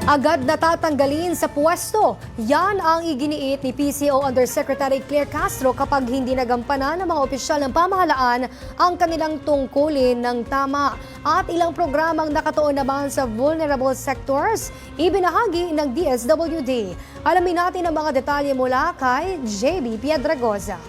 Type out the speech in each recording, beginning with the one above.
Agad natatanggalin sa pwesto. Yan ang iginiit ni PCO Undersecretary Claire Castro kapag hindi nagampanan ng mga opisyal ng pamahalaan ang kanilang tungkulin ng tama. At ilang programang nakatuon naman sa vulnerable sectors, ibinahagi ng DSWD. Alamin natin ang mga detalye mula kay JB Piedragoza.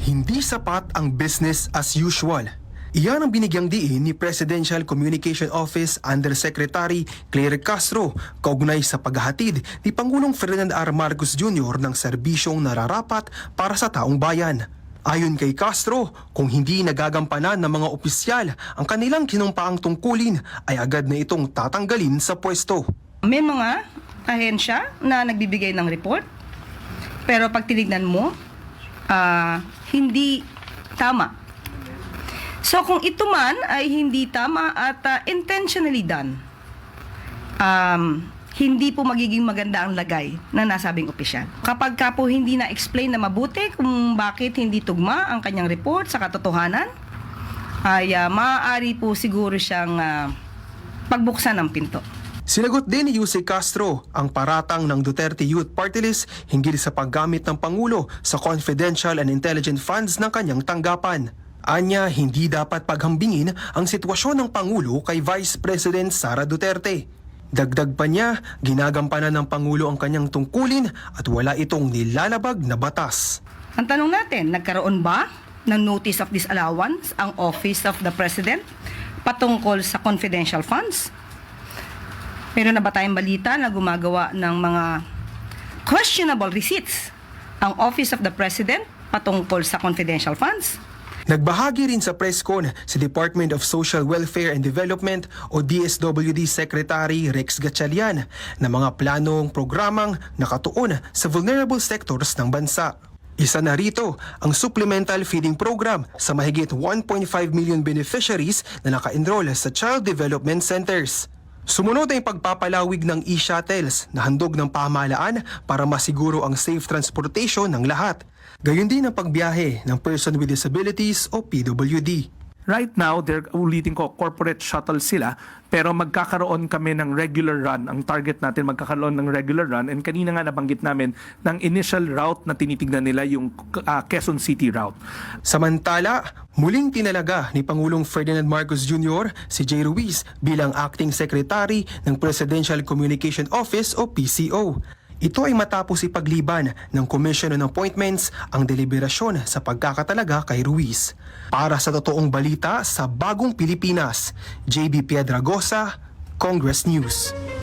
Hindi sapat ang business as usual. Iyan ang binigyang diin ni Presidential Communication Office Undersecretary Claire Castro kaugnay sa paghahatid ni Pangulong Ferdinand R. Marcos Jr. ng serbisyong nararapat para sa taong bayan. Ayon kay Castro, kung hindi nagagampanan ng mga opisyal ang kanilang kinumpaang tungkulin ay agad na itong tatanggalin sa pwesto. May mga ahensya na nagbibigay ng report, pero pag tinignan mo, hindi tama. So kung ito man ay hindi tama at intentionally done, hindi po magiging maganda ang lagay na nasabing opisyal. Kapag ka po hindi na-explain na mabuti kung bakit hindi tugma ang kanyang report sa katotohanan, ay maaari po siguro siyang pagbuksan ng pinto. Sinagot din ni Yusek Castro ang paratang ng Duterte Youth Party List hinggil sa paggamit ng Pangulo sa confidential and intelligent funds ng kanyang tanggapan. Anya, hindi dapat paghambingin ang sitwasyon ng Pangulo kay Vice President Sara Duterte. Dagdag pa niya, ginagampanan ng Pangulo ang kanyang tungkulin at wala itong nilalabag na batas. Ang tanong natin, nagkaroon ba ng notice of disallowance ang Office of the President patungkol sa confidential funds? Meron na ba tayong balita na gumagawa ng mga questionable receipts ang Office of the President patungkol sa confidential funds? Nagbahagi rin sa press con si Department of Social Welfare and Development o DSWD Secretary Rex Gatchalian na mga planong programang nakatuon sa vulnerable sectors ng bansa. Isa na rito ang Supplemental Feeding Program sa mahigit 1.5 million beneficiaries na naka-enroll sa Child Development Centers. Sumunod ay pagpapalawig ng e-shuttles na handog ng pamahalaan para masiguro ang safe transportation ng lahat. Gayon din ang pagbiyahe ng Person with Disabilities o PWD. Right now, ulitin ko, corporate shuttle sila, pero magkakaroon kami ng regular run. Ang target natin magkakaroon ng regular run. And kanina nga nabanggit namin ng initial route na tinitignan nila yung Quezon City route. Samantala, muling tinalaga ni Pangulong Ferdinand Marcos Jr. si Jay Ruiz bilang Acting Secretary ng Presidential Communication Office o PCO. Ito ay matapos ipagliban ng Commission on Appointments ang deliberasyon sa pagkakatalaga kay Ruiz. Para sa totoong balita sa Bagong Pilipinas, JB Piedragoza, Congress News.